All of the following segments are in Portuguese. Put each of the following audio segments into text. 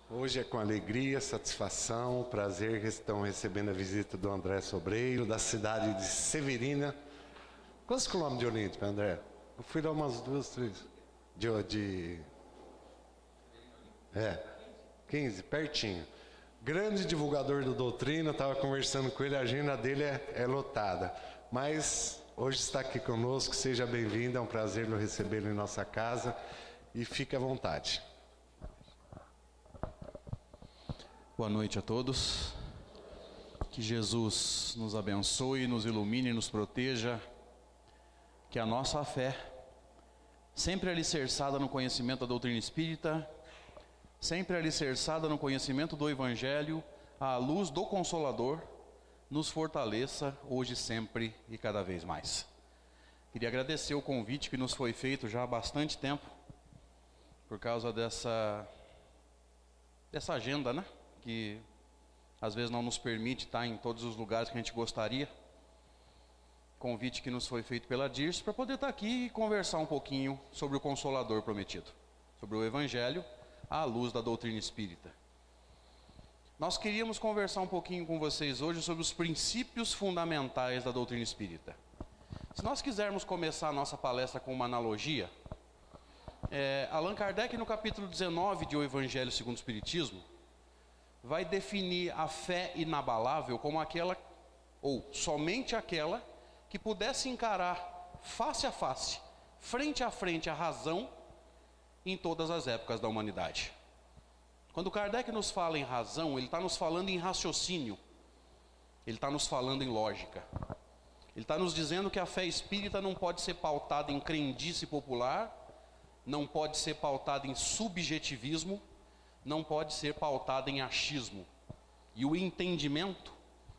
Hoje é com alegria, satisfação, prazer que estão recebendo a visita do André Sobreiro, da cidade de Severina. Quantos quilômetros de Olímpia, André? Eu fui lá umas 2, 3. 15, pertinho. Grande divulgador do Doutrina, estava conversando com ele, a agenda dele é lotada. Mas hoje está aqui conosco, seja bem-vindo, é um prazer recebê-lo em nossa casa e fique à vontade. Boa noite a todos. Que Jesus nos abençoe, nos ilumine, nos proteja. Que a nossa fé, sempre alicerçada no conhecimento da doutrina espírita, sempre alicerçada no conhecimento do Evangelho, à luz do Consolador, nos fortaleça hoje, sempre e cada vez mais. Queria agradecer o convite que nos foi feito já há bastante tempo, por causa dessa agenda, né? Que às vezes não nos permite estar em todos os lugares que a gente gostaria. Convite que nos foi feito pela Dirce para poder estar aqui e conversar um pouquinho sobre o Consolador prometido, sobre o Evangelho à luz da doutrina espírita. Nós queríamos conversar um pouquinho com vocês hoje sobre os princípios fundamentais da doutrina espírita. Se nós quisermos começar a nossa palestra com uma analogia, Allan Kardec, no capítulo 19 de O Evangelho segundo o Espiritismo, vai definir a fé inabalável como aquela, ou somente aquela, que pudesse encarar face a face, frente a frente, a razão em todas as épocas da humanidade. Quando Kardec nos fala em razão, ele está nos falando em raciocínio, ele está nos falando em lógica. Ele está nos dizendo que a fé espírita não pode ser pautada em crendice popular, não pode ser pautada em subjetivismo, não pode ser pautada em achismo. E o entendimento,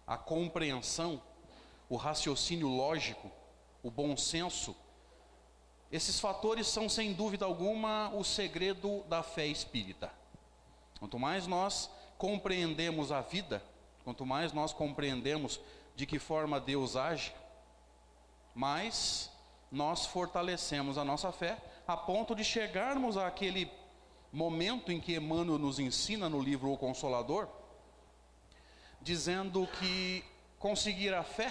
a compreensão, o raciocínio lógico, o bom senso, esses fatores são sem dúvida alguma o segredo da fé espírita. Quanto mais nós compreendemos a vida, quanto mais nós compreendemos de que forma Deus age, mais nós fortalecemos a nossa fé, a ponto de chegarmos àquele momento em que Emmanuel nos ensina no livro O Consolador, dizendo que conseguir a fé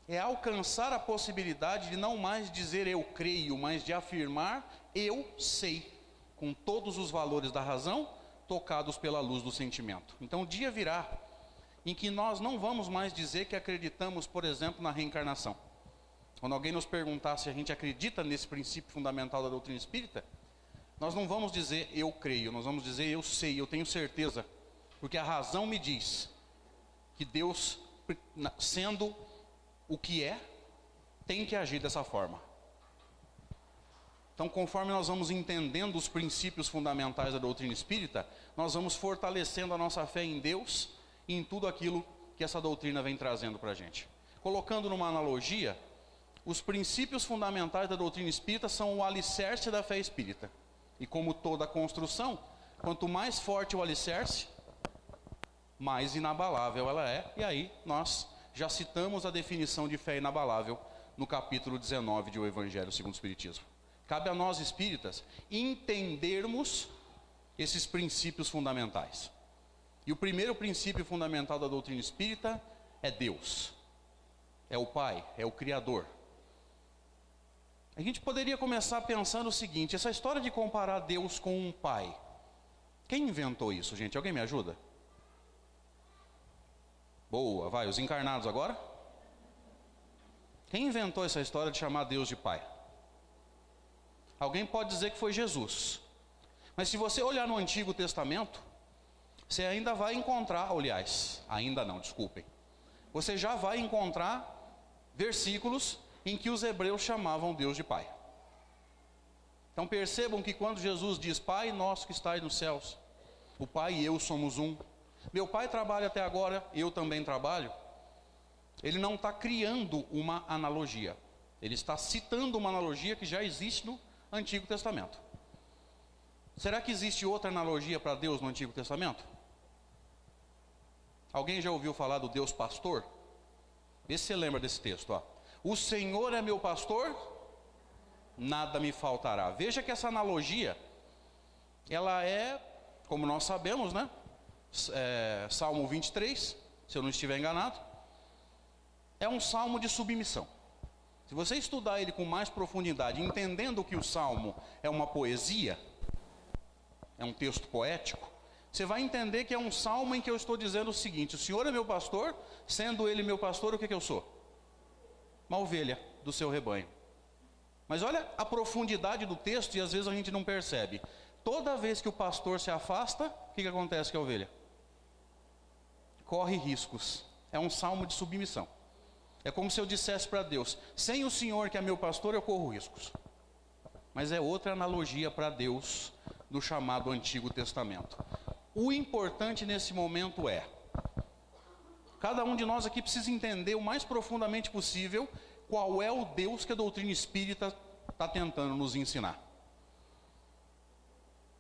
é alcançar a possibilidade de não mais dizer eu creio, mas de afirmar eu sei, com todos os valores da razão tocados pela luz do sentimento. Então o dia virá em que nós não vamos mais dizer que acreditamos, por exemplo, na reencarnação. Quando alguém nos perguntar se a gente acredita nesse princípio fundamental da doutrina espírita, nós não vamos dizer eu creio, nós vamos dizer eu sei, eu tenho certeza, porque a razão me diz que Deus, sendo o que é, tem que agir dessa forma. Então, conforme nós vamos entendendo os princípios fundamentais da doutrina espírita, nós vamos fortalecendo a nossa fé em Deus e em tudo aquilo que essa doutrina vem trazendo para a gente. Colocando numa analogia, os princípios fundamentais da doutrina espírita são o alicerce da fé espírita. E como toda construção, quanto mais forte o alicerce, mais inabalável ela é. E aí nós já citamos a definição de fé inabalável no capítulo 19 de O Evangelho segundo o Espiritismo. Cabe a nós espíritas entendermos esses princípios fundamentais. E o primeiro princípio fundamental da doutrina espírita é Deus. É o Pai, é o Criador. A gente poderia começar pensando o seguinte: essa história de comparar Deus com um pai, quem inventou isso, gente? Alguém me ajuda? Boa, vai, os encarnados agora? Quem inventou essa história de chamar Deus de pai? Alguém pode dizer que foi Jesus. Mas se você olhar no Antigo Testamento, você ainda vai encontrar, aliás, ainda não, desculpem, você já vai encontrar versículos em que os hebreus chamavam Deus de Pai. Então percebam que quando Jesus diz Pai nosso que estais nos céus, o Pai e eu somos um, meu Pai trabalha até agora, eu também trabalho, ele não está criando uma analogia, ele está citando uma analogia que já existe no Antigo Testamento. Será que existe outra analogia para Deus no Antigo Testamento? Alguém já ouviu falar do Deus pastor? Vê se você lembra desse texto, ó. O Senhor é meu pastor, nada me faltará. Veja que essa analogia, ela é como nós sabemos, né? Salmo 23, se eu não estiver enganado, é um salmo de submissão. Se você estudar ele com mais profundidade, entendendo que o salmo é uma poesia, é um texto poético, você vai entender que é um salmo em que eu estou dizendo o seguinte: o Senhor é meu pastor, sendo Ele meu pastor, o que eu sou? Uma ovelha do seu rebanho. Mas olha a profundidade do texto, e às vezes a gente não percebe. Toda vez que o pastor se afasta, o que acontece com a ovelha? Corre riscos. É um salmo de submissão. É como se eu dissesse para Deus: sem o Senhor que é meu pastor, eu corro riscos. Mas é outra analogia para Deus do chamado Antigo Testamento. O importante nesse momento é, cada um de nós aqui precisa entender o mais profundamente possível qual é o Deus que a doutrina espírita está tentando nos ensinar.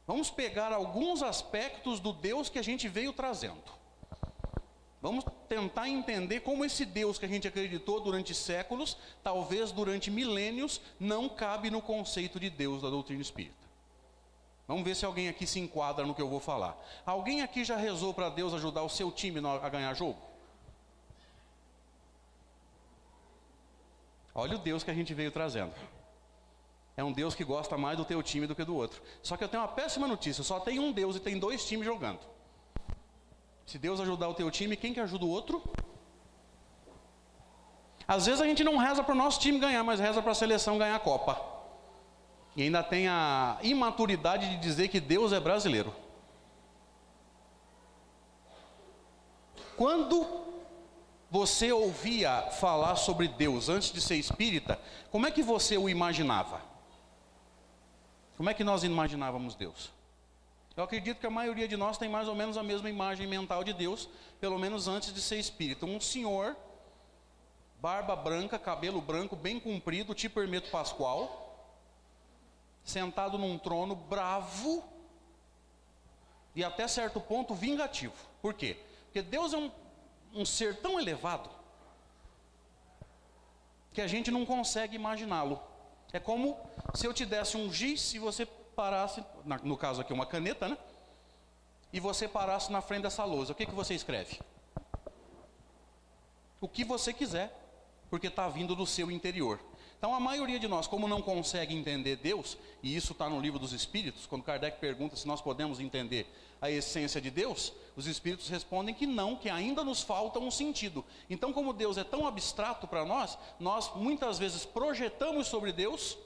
Vamos pegar alguns aspectos do Deus que a gente veio trazendo. Vamos tentar entender como esse Deus que a gente acreditou durante séculos, talvez durante milênios, não cabe no conceito de Deus da doutrina espírita. Vamos ver se alguém aqui se enquadra no que eu vou falar. Alguém aqui já rezou para Deus ajudar o seu time a ganhar jogo? Olha o Deus que a gente veio trazendo. É um Deus que gosta mais do teu time do que do outro. Só que eu tenho uma péssima notícia: só tem um Deus e tem 2 times jogando. Se Deus ajudar o teu time, quem que ajuda o outro? Às vezes a gente não reza para o nosso time ganhar, mas reza para a seleção ganhar a Copa. E ainda tem a imaturidade de dizer que Deus é brasileiro. Quando você ouvia falar sobre Deus antes de ser espírita, como é que você o imaginava? Como é que nós imaginávamos Deus? Eu acredito que a maioria de nós tem mais ou menos a mesma imagem mental de Deus, pelo menos antes de ser espírita. Um senhor, barba branca, cabelo branco, bem comprido, tipo Hermeto Pascoal, sentado num trono, bravo e até certo ponto vingativo. Por quê? Porque Deus é um ser tão elevado que a gente não consegue imaginá-lo. É como se eu te desse um giz e você parasse, no caso aqui uma caneta, né? E você parasse na frente dessa lousa. O que você escreve? O que você quiser, porque está vindo do seu interior. Então a maioria de nós, como não consegue entender Deus, e isso está no Livro dos Espíritos, quando Kardec pergunta se nós podemos entender a essência de Deus, os Espíritos respondem que não, que ainda nos falta um sentido. Então, como Deus é tão abstrato para nós muitas vezes projetamos sobre Deus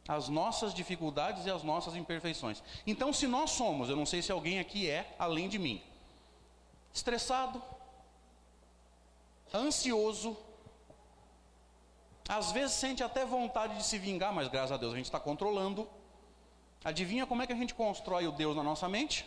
as nossas dificuldades e as nossas imperfeições. Então, se nós somos, eu não sei se alguém aqui é, além de mim, estressado, ansioso, às vezes sente até vontade de se vingar, mas graças a Deus a gente está controlando. Adivinha como é que a gente constrói o Deus na nossa mente?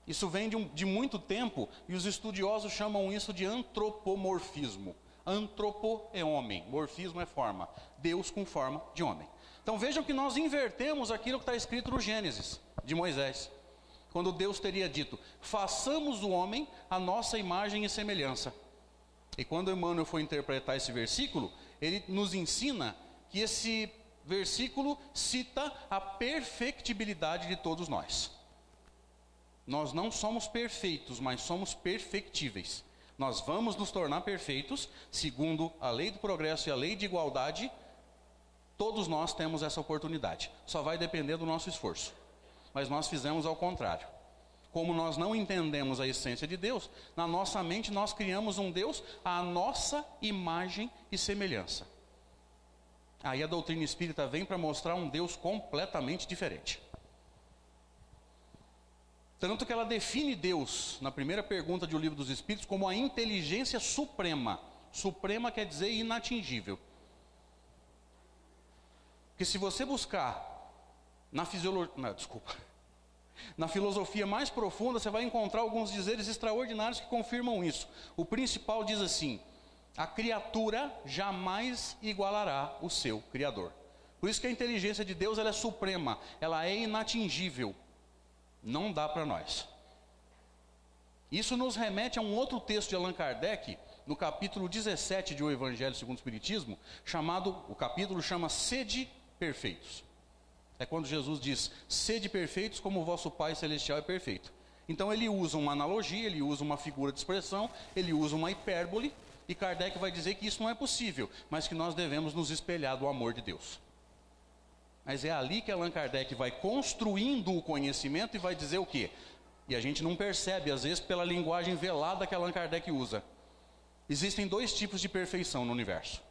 Isso vem de muito tempo, e os estudiosos chamam isso de antropomorfismo. Antropo é homem, morfismo é forma. Deus com forma de homem. Então vejam que nós invertemos aquilo que está escrito no Gênesis, de Moisés. Quando Deus teria dito: façamos o homem a nossa imagem e semelhança. E quando Emmanuel foi interpretar esse versículo, ele nos ensina que esse versículo cita a perfectibilidade de todos nós. Nós não somos perfeitos, mas somos perfectíveis. Nós vamos nos tornar perfeitos, segundo a lei do progresso e a lei de igualdade. Todos nós temos essa oportunidade. Só vai depender do nosso esforço. Mas nós fizemos ao contrário. Como nós não entendemos a essência de Deus, na nossa mente nós criamos um Deus à nossa imagem e semelhança. Aí a doutrina espírita vem para mostrar um Deus completamente diferente. Tanto que ela define Deus, na primeira pergunta do Livro dos Espíritos, como a inteligência suprema. Suprema quer dizer inatingível. Porque se você buscar na filosofia mais profunda, você vai encontrar alguns dizeres extraordinários que confirmam isso. O principal diz assim: a criatura jamais igualará o seu Criador. Por isso que a inteligência de Deus ela é suprema, ela é inatingível. Não dá para nós. Isso nos remete a um outro texto de Allan Kardec, no capítulo 17 de O Evangelho segundo o Espiritismo, o capítulo chama Sede perfeitos. É quando Jesus diz, sede perfeitos como o vosso Pai Celestial é perfeito. Então ele usa uma analogia, ele usa uma figura de expressão, ele usa uma hipérbole, e Kardec vai dizer que isso não é possível, mas que nós devemos nos espelhar do amor de Deus. Mas é ali que Allan Kardec vai construindo o conhecimento e vai dizer o quê? E a gente não percebe, às vezes, pela linguagem velada que Allan Kardec usa. Existem dois tipos de perfeição no universo.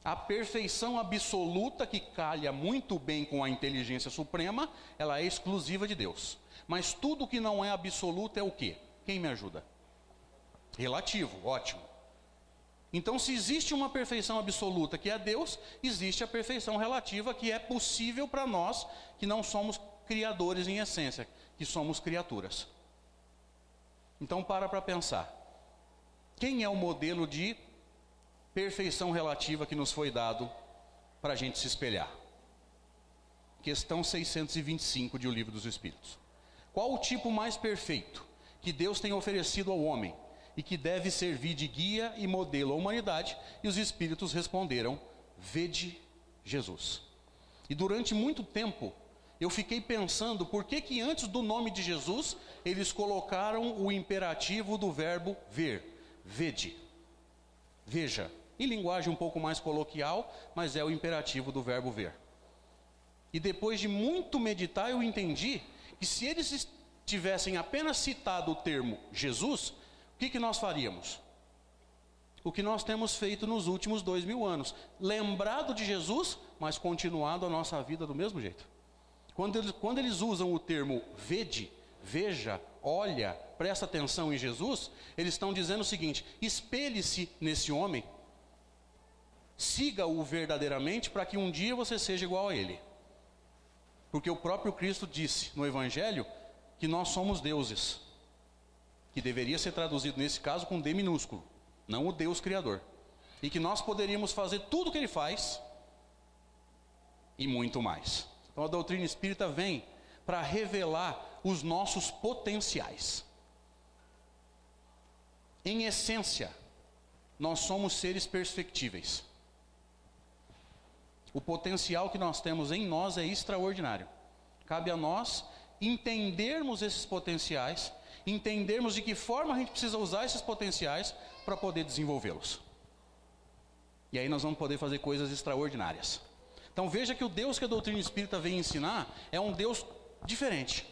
A perfeição absoluta, que calha muito bem com a inteligência suprema, ela é exclusiva de Deus. Mas tudo que não é absoluto é o quê? Quem me ajuda? Relativo, ótimo. Então, se existe uma perfeição absoluta que é Deus, existe a perfeição relativa que é possível para nós, que não somos criadores em essência, que somos criaturas. Então, para pensar. Quem é o modelo de perfeição relativa que nos foi dado para a gente se espelhar? Questão 625 de O Livro dos Espíritos. Qual o tipo mais perfeito que Deus tem oferecido ao homem e que deve servir de guia e modelo à humanidade? E os Espíritos responderam, vede Jesus. E durante muito tempo eu fiquei pensando por que antes do nome de Jesus eles colocaram o imperativo do verbo ver, vede, veja. Em linguagem um pouco mais coloquial, mas é o imperativo do verbo ver. E depois de muito meditar, eu entendi que se eles tivessem apenas citado o termo Jesus, o que nós faríamos? O que nós temos feito nos últimos 2000 anos. Lembrado de Jesus, mas continuado a nossa vida do mesmo jeito. Quando eles usam o termo vede, veja, olha, presta atenção em Jesus, eles estão dizendo o seguinte, espelhe-se nesse homem, siga-o verdadeiramente para que um dia você seja igual a ele. Porque o próprio Cristo disse no Evangelho que nós somos deuses, que deveria ser traduzido nesse caso com D minúsculo, não o Deus Criador, e que nós poderíamos fazer tudo o que ele faz e muito mais. Então a doutrina espírita vem para revelar os nossos potenciais. Em essência, nós somos seres perfectíveis. O potencial que nós temos em nós é extraordinário. Cabe a nós entendermos esses potenciais, entendermos de que forma a gente precisa usar esses potenciais para poder desenvolvê-los. E aí nós vamos poder fazer coisas extraordinárias. Então veja que o Deus que a doutrina espírita vem ensinar é um Deus diferente.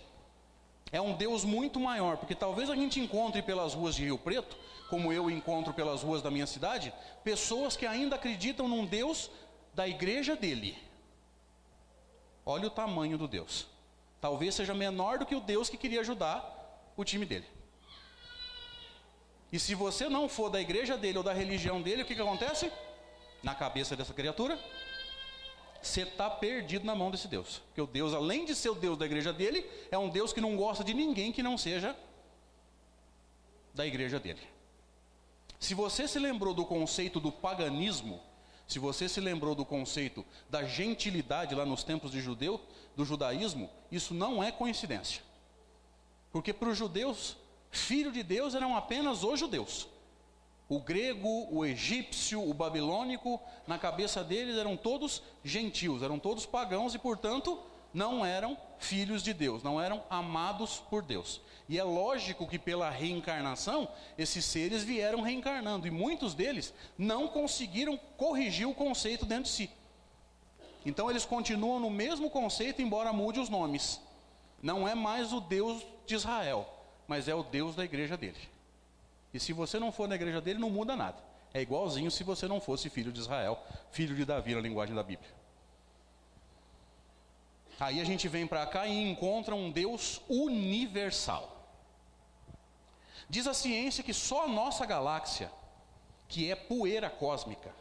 É um Deus muito maior, porque talvez a gente encontre pelas ruas de Rio Preto, como eu encontro pelas ruas da minha cidade, pessoas que ainda acreditam num Deus da igreja dele. Olha o tamanho do Deus. Talvez seja menor do que o Deus que queria ajudar o time dele. E se você não for da igreja dele ou da religião dele, o que acontece? Na cabeça dessa criatura, você está perdido na mão desse Deus. Porque o Deus, além de ser o Deus da igreja dele, é um Deus que não gosta de ninguém que não seja da igreja dele. Se você se lembrou do conceito do paganismo, se você se lembrou do conceito da gentilidade lá nos tempos do judaísmo, isso não é coincidência. Porque para os judeus, filho de Deus eram apenas os judeus. O grego, o egípcio, o babilônico, na cabeça deles eram todos gentios, eram todos pagãos e, portanto, não eram filhos de Deus, não eram amados por Deus. E é lógico que pela reencarnação, esses seres vieram reencarnando, e muitos deles não conseguiram corrigir o conceito dentro de si. Então eles continuam no mesmo conceito, embora mude os nomes. Não é mais o Deus de Israel, mas é o Deus da igreja dele. E se você não for na igreja dele, não muda nada. É igualzinho se você não fosse filho de Israel, filho de Davi na linguagem da Bíblia. Aí a gente vem para cá e encontra um Deus universal. Diz a ciência que só a nossa galáxia, que é poeira cósmica,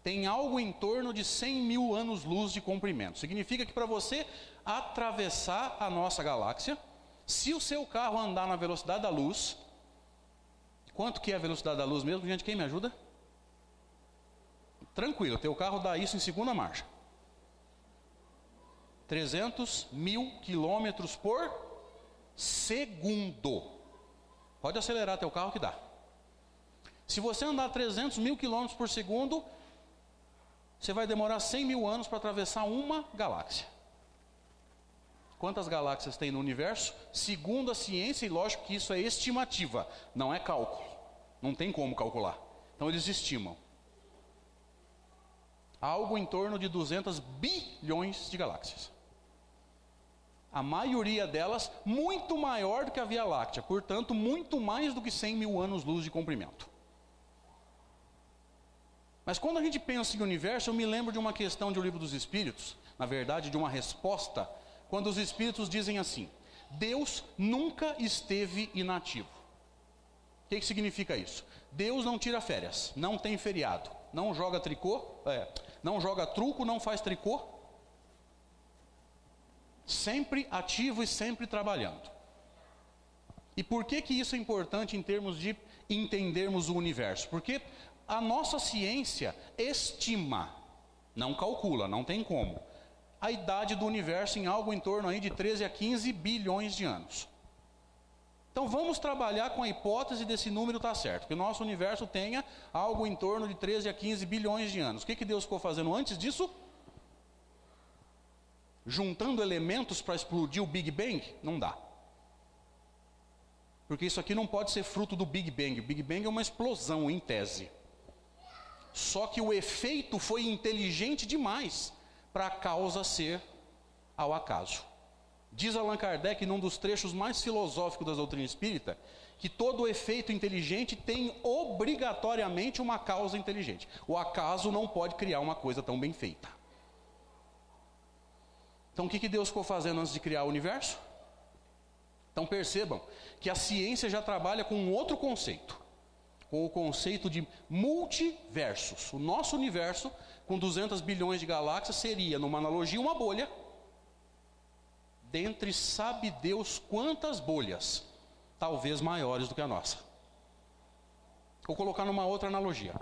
tem algo em torno de 100 mil anos-luz de comprimento. Significa que para você atravessar a nossa galáxia, se o seu carro andar na velocidade da luz, quanto que é a velocidade da luz mesmo? Gente, quem me ajuda? Tranquilo, teu carro dá isso em segunda marcha. 300 mil quilômetros por segundo. Pode acelerar teu carro que dá. Se você andar 300 mil quilômetros por segundo, você vai demorar 100 mil anos para atravessar uma galáxia. Quantas galáxias tem no universo? Segundo a ciência, e lógico que isso é estimativa, não é cálculo. Não tem como calcular. Então eles estimam. Algo em torno de 200 bilhões de galáxias. A maioria delas muito maior do que a Via Láctea, portanto, muito mais do que 100 mil anos-luz de comprimento. Mas quando a gente pensa em universo, eu me lembro de uma questão de O Livro dos Espíritos, na verdade, de uma resposta, quando os Espíritos dizem assim: Deus nunca esteve inativo. O que significa isso? Deus não tira férias, não tem feriado, não joga tricô, não joga truco, não faz tricô. Sempre ativo e sempre trabalhando. E por que isso é importante em termos de entendermos o universo? Porque a nossa ciência estima, não calcula, não tem como, a idade do universo em algo em torno aí de 13 a 15 bilhões de anos. Então vamos trabalhar com a hipótese desse número estar certo, que o nosso universo tenha algo em torno de 13 a 15 bilhões de anos. O que Deus ficou fazendo antes disso? Juntando elementos para explodir o Big Bang? Não dá. Porque isso aqui não pode ser fruto do Big Bang. O Big Bang é uma explosão, em tese. Só que o efeito foi inteligente demais para a causa ser ao acaso. Diz Allan Kardec, num dos trechos mais filosóficos da doutrina espírita, que todo efeito inteligente tem obrigatoriamente uma causa inteligente. O acaso não pode criar uma coisa tão bem feita. Então o que Deus ficou fazendo antes de criar o universo? Então percebam que a ciência já trabalha com um outro conceito, com o conceito de multiversos. O nosso universo, com 200 bilhões de galáxias, seria, numa analogia, uma bolha, dentre sabe Deus quantas bolhas, talvez maiores do que a nossa. Vou colocar numa outra analogia.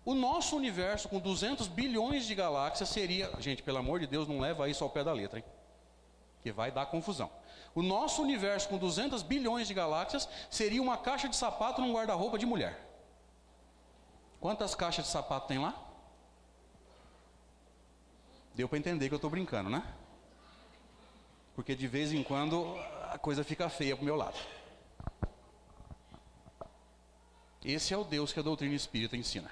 O nosso universo, com 200 bilhões de galáxias, seria... Gente, pelo amor de Deus, não leva isso ao pé da letra, hein? Que vai dar confusão. O nosso universo, com 200 bilhões de galáxias, seria uma caixa de sapato num guarda-roupa de mulher. Quantas caixas de sapato tem lá? Deu para entender que eu estou brincando, né? Porque de vez em quando a coisa fica feia para o meu lado. Esse é o Deus que a doutrina espírita ensina.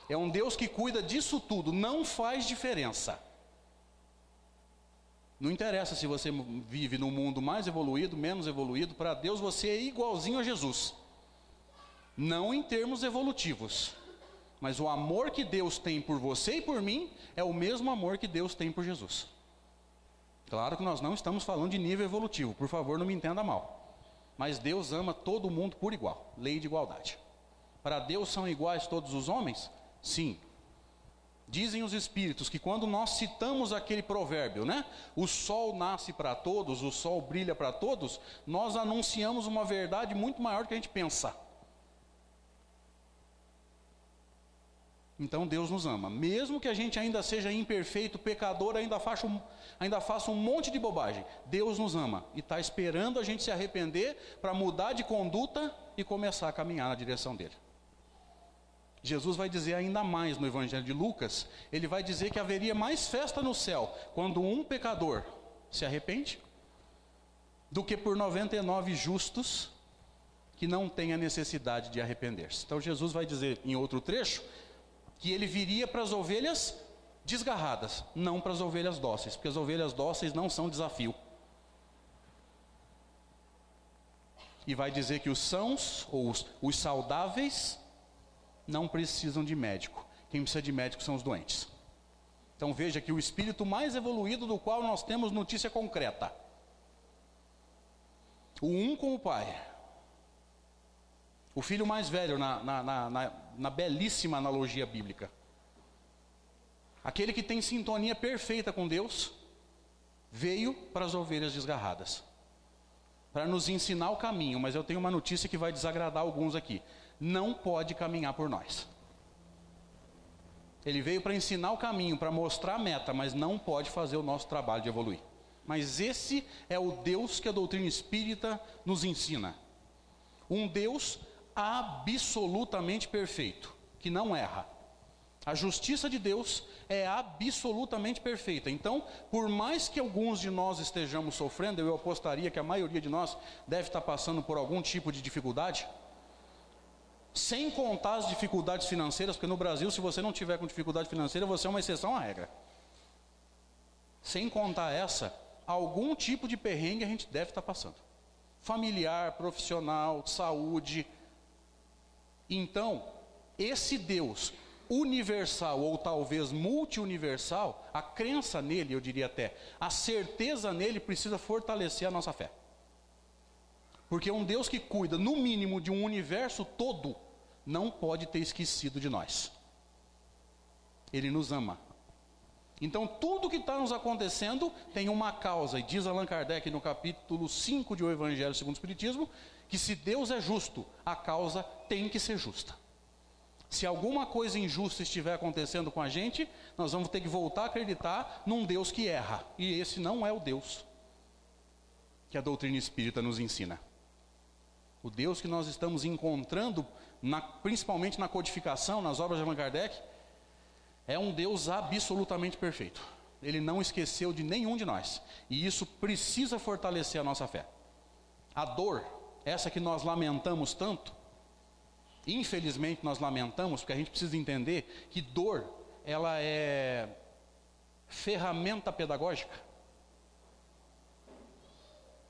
É um Deus que cuida disso tudo, não faz diferença. Não interessa se você vive num mundo mais evoluído, menos evoluído, para Deus você é igualzinho a Jesus. Não em termos evolutivos, mas o amor que Deus tem por você e por mim é o mesmo amor que Deus tem por Jesus. Claro que nós não estamos falando de nível evolutivo, por favor não me entenda mal. Mas Deus ama todo mundo por igual, lei de igualdade. Para Deus são iguais todos os homens? Sim. Dizem os espíritos que quando nós citamos aquele provérbio, né? O sol nasce para todos, o sol brilha para todos, nós anunciamos uma verdade muito maior do que a gente pensa. Então Deus nos ama, mesmo que a gente ainda seja imperfeito, pecador, ainda faça um monte de bobagem. Deus nos ama e está esperando a gente se arrepender para mudar de conduta e começar a caminhar na direção dele. Jesus vai dizer ainda mais no Evangelho de Lucas, ele vai dizer que haveria mais festa no céu quando um pecador se arrepende, do que por 99 justos que não têm a necessidade de arrepender-se. Então Jesus vai dizer em outro trecho, que ele viria para as ovelhas desgarradas, não para as ovelhas dóceis, porque as ovelhas dóceis não são desafio. E vai dizer que os sãos, ou os saudáveis, não precisam de médico. Quem precisa de médico são os doentes. Então veja que o espírito mais evoluído do qual nós temos notícia concreta. O um com o pai. O filho mais velho na belíssima analogia bíblica. Aquele que tem sintonia perfeita com Deus, veio para as ovelhas desgarradas. Para nos ensinar o caminho, mas eu tenho uma notícia que vai desagradar alguns aqui. Não pode caminhar por nós. Ele veio para ensinar o caminho, para mostrar a meta, mas não pode fazer o nosso trabalho de evoluir. Mas esse é o Deus que a doutrina espírita nos ensina. Um Deus absolutamente perfeito, que não erra. A justiça de Deus é absolutamente perfeita. Então, por mais que alguns de nós estejamos sofrendo, eu apostaria que a maioria de nós deve estar passando por algum tipo de dificuldade, sem contar as dificuldades financeiras, porque no Brasil, se você não tiver com dificuldade financeira, você é uma exceção à regra. Sem contar essa, algum tipo de perrengue a gente deve estar passando. Familiar, profissional, saúde. Então, esse Deus universal, ou talvez multiuniversal, a crença nele, eu diria até, a certeza nele precisa fortalecer a nossa fé. Porque um Deus que cuida, no mínimo, de um universo todo, não pode ter esquecido de nós. Ele nos ama. Então, tudo que está nos acontecendo tem uma causa. E diz Allan Kardec no capítulo 5 de O Evangelho segundo o Espiritismo, que se Deus é justo, a causa tem que ser justa. Se alguma coisa injusta estiver acontecendo com a gente, nós vamos ter que voltar a acreditar num Deus que erra. E esse não é o Deus que a doutrina espírita nos ensina. O Deus que nós estamos encontrando, principalmente na codificação, nas obras de Allan Kardec, é um Deus absolutamente perfeito. Ele não esqueceu de nenhum de nós. E isso precisa fortalecer a nossa fé. A dor, essa que nós lamentamos tanto, infelizmente nós lamentamos, porque a gente precisa entender que dor, ela é ferramenta pedagógica,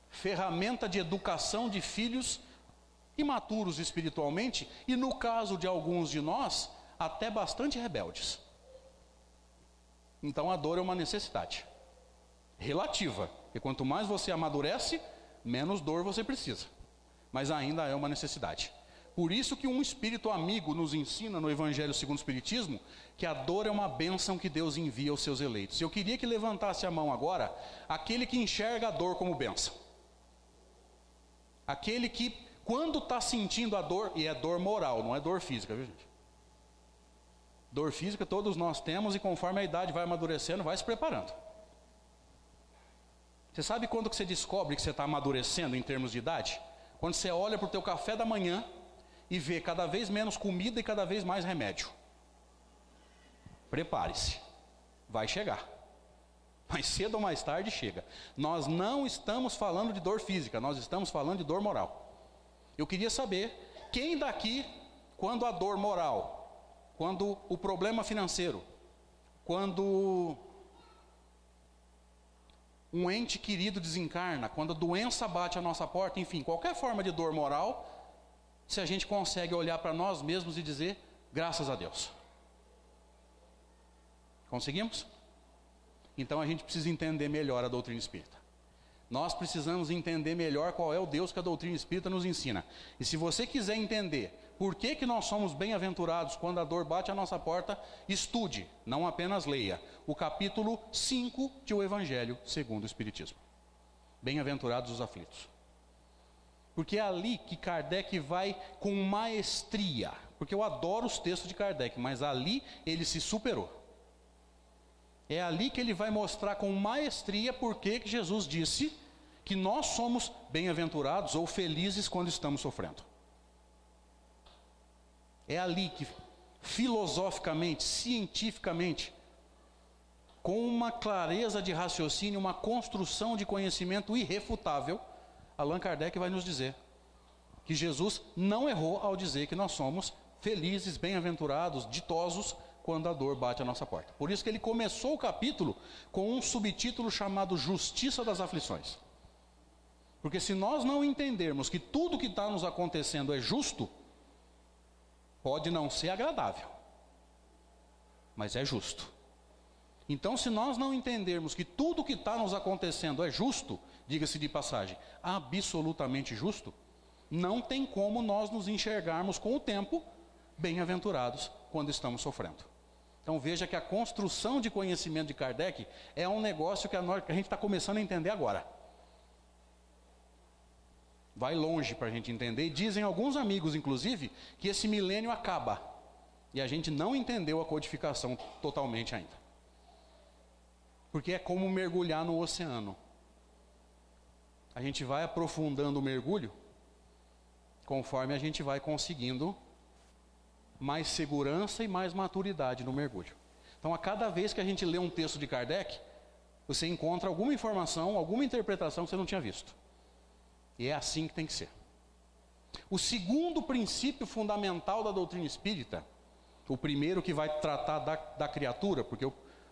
ferramenta de educação de filhos imaturos espiritualmente, e no caso de alguns de nós, até bastante rebeldes. Então a dor é uma necessidade relativa, porque quanto mais você amadurece, menos dor você precisa, mas ainda é uma necessidade. Por isso que um espírito amigo nos ensina no Evangelho segundo o Espiritismo, que a dor é uma bênção que Deus envia aos seus eleitos. Eu queria que levantasse a mão agora, aquele que enxerga a dor como bênção. Aquele que, quando está sentindo a dor, e é dor moral, não é dor física, viu gente? Dor física todos nós temos, e conforme a idade vai amadurecendo, vai se preparando. Você sabe quando que você descobre que você está amadurecendo em termos de idade? Quando você olha para o teu café da manhã e vê cada vez menos comida e cada vez mais remédio. Prepare-se, vai chegar. Mais cedo ou mais tarde chega. Nós não estamos falando de dor física, nós estamos falando de dor moral. Eu queria saber, quem daqui, quando a dor moral, quando o problema financeiro, quando um ente querido desencarna, quando a doença bate a nossa porta, enfim, qualquer forma de dor moral, se a gente consegue olhar para nós mesmos e dizer, graças a Deus. Conseguimos? Então a gente precisa entender melhor a doutrina espírita. Nós precisamos entender melhor qual é o Deus que a doutrina espírita nos ensina. E se você quiser entender por que nós somos bem-aventurados quando a dor bate à nossa porta, estude, não apenas leia, o capítulo 5 de O Evangelho segundo o Espiritismo. Bem-aventurados os aflitos. Porque é ali que Kardec vai com maestria, porque eu adoro os textos de Kardec, mas ali ele se superou. É ali que ele vai mostrar com maestria por que Jesus disse que nós somos bem-aventurados ou felizes quando estamos sofrendo. É ali que, filosoficamente, cientificamente, com uma clareza de raciocínio, uma construção de conhecimento irrefutável, Allan Kardec vai nos dizer que Jesus não errou ao dizer que nós somos felizes, bem-aventurados, ditosos, quando a dor bate à nossa porta. Por isso que ele começou o capítulo com um subtítulo chamado Justiça das Aflições. Porque se nós não entendermos que tudo que está nos acontecendo é justo, pode não ser agradável, mas é justo. Então, se nós não entendermos que tudo que está nos acontecendo é justo, diga-se de passagem, absolutamente justo, não tem como nós nos enxergarmos com o tempo bem-aventurados quando estamos sofrendo. Então veja que a construção de conhecimento de Kardec é um negócio que a gente está começando a entender agora. Vai longe para a gente entender, e dizem alguns amigos, inclusive, que esse milênio acaba, e a gente não entendeu a codificação totalmente ainda. Porque é como mergulhar no oceano. A gente vai aprofundando o mergulho, conforme a gente vai conseguindo mais segurança e mais maturidade no mergulho. Então, a cada vez que a gente lê um texto de Kardec, você encontra alguma informação, alguma interpretação que você não tinha visto. E é assim que tem que ser. O segundo princípio fundamental da doutrina espírita, o primeiro que vai tratar da criatura, porque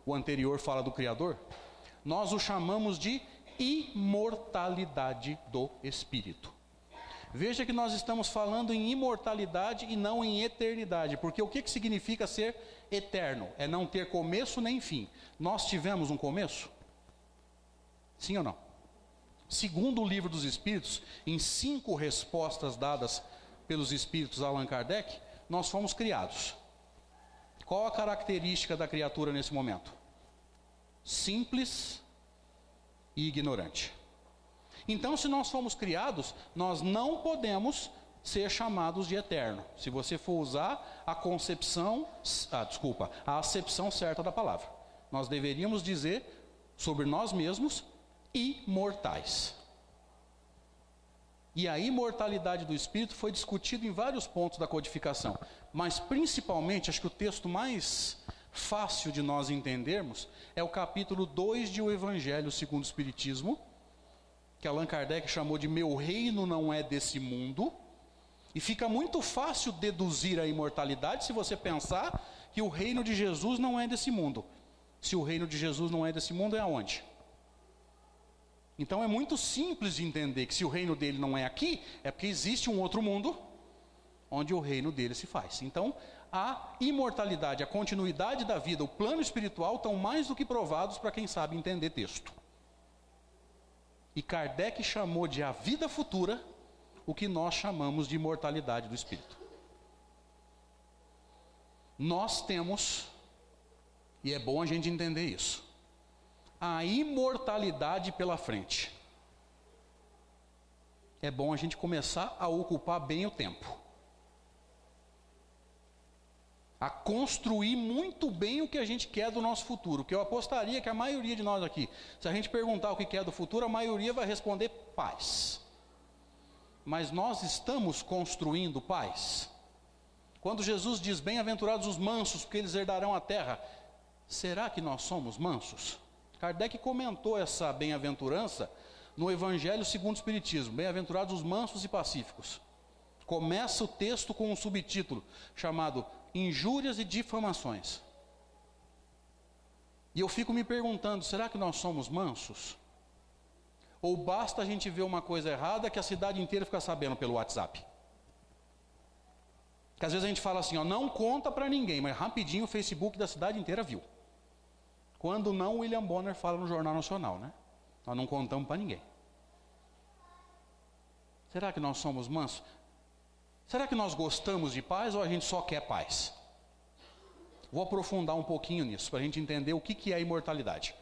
o anterior fala do Criador, nós o chamamos de imortalidade do espírito. Veja que nós estamos falando em imortalidade e não em eternidade, porque o que significa ser eterno? É não ter começo nem fim. Nós tivemos um começo? Sim ou não? Segundo o Livro dos Espíritos, em 5 respostas dadas pelos Espíritos a Allan Kardec, nós fomos criados. Qual a característica da criatura nesse momento? Simples e ignorante. Então, se nós fomos criados, nós não podemos ser chamados de eterno, se você for usar a acepção certa da palavra. Nós deveríamos dizer sobre nós mesmos imortais. E a imortalidade do espírito foi discutido em vários pontos da codificação, mas principalmente, acho que o texto mais fácil de nós entendermos é o capítulo 2 de O Evangelho segundo o Espiritismo, que Allan Kardec chamou de Meu Reino Não É Desse Mundo, e fica muito fácil deduzir a imortalidade se você pensar que o reino de Jesus não é desse mundo. Se o reino de Jesus não é desse mundo, é aonde? Então é muito simples de entender que se o reino dele não é aqui, é porque existe um outro mundo onde o reino dele se faz. Então, a imortalidade, a continuidade da vida, o plano espiritual estão mais do que provados para quem sabe entender texto. E Kardec chamou de a vida futura o que nós chamamos de imortalidade do espírito. Nós temos, e é bom a gente entender isso, a imortalidade pela frente. É bom a gente começar a ocupar bem o tempo, a construir muito bem o que a gente quer do nosso futuro, que eu apostaria que a maioria de nós aqui, se a gente perguntar o que quer do futuro, a maioria vai responder paz. Mas nós estamos construindo paz? Quando Jesus diz, bem-aventurados os mansos, porque eles herdarão a terra, será que nós somos mansos? Kardec comentou essa bem-aventurança no Evangelho segundo o Espiritismo, bem-aventurados os mansos e pacíficos. Começa o texto com um subtítulo chamado Injúrias e Difamações. E eu fico me perguntando, será que nós somos mansos? Ou basta a gente ver uma coisa errada que a cidade inteira fica sabendo pelo WhatsApp? Que às vezes a gente fala assim, ó, não conta para ninguém, mas rapidinho o Facebook da cidade inteira viu. Quando não, o William Bonner fala no Jornal Nacional, né? Nós não contamos para ninguém. Será que nós somos mansos? Será que nós gostamos de paz ou a gente só quer paz? Vou aprofundar um pouquinho nisso, para a gente entender o que é a imortalidade.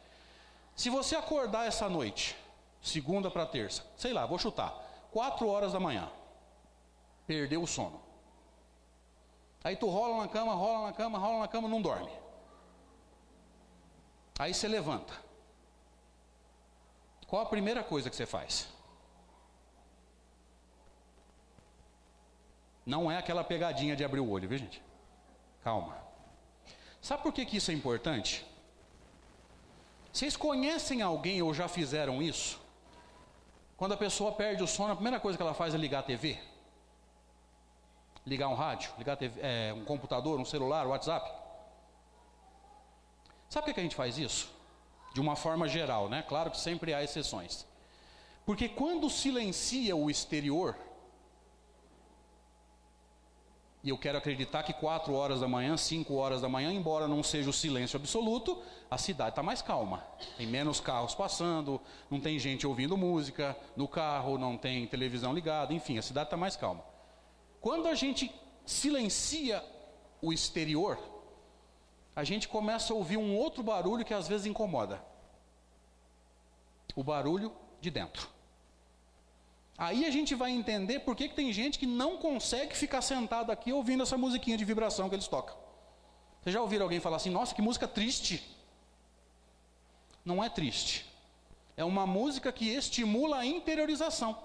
Se você acordar essa noite, segunda para terça, sei lá, vou chutar, 4 horas da manhã, perdeu o sono. Aí tu rola na cama, não dorme. Aí você levanta. Qual a primeira coisa que você faz? Não é aquela pegadinha de abrir o olho, viu gente? Calma. Sabe por que isso é importante? Vocês conhecem alguém ou já fizeram isso? Quando a pessoa perde o sono, a primeira coisa que ela faz é ligar a TV? Ligar um rádio? Ligar a TV, um computador, um celular, um WhatsApp? Sabe por que a gente faz isso? De uma forma geral, né? Claro que sempre há exceções. Porque quando silencia o exterior, e eu quero acreditar que 4 horas da manhã, 5 horas da manhã, embora não seja o silêncio absoluto, a cidade está mais calma. Tem menos carros passando, não tem gente ouvindo música no carro, não tem televisão ligada, enfim, a cidade está mais calma. Quando a gente silencia o exterior, a gente começa a ouvir um outro barulho que às vezes incomoda. O barulho de dentro. Aí a gente vai entender por que tem gente que não consegue ficar sentado aqui ouvindo essa musiquinha de vibração que eles tocam. Vocês já ouviram alguém falar assim, nossa, que música triste? Não é triste. É uma música que estimula a interiorização.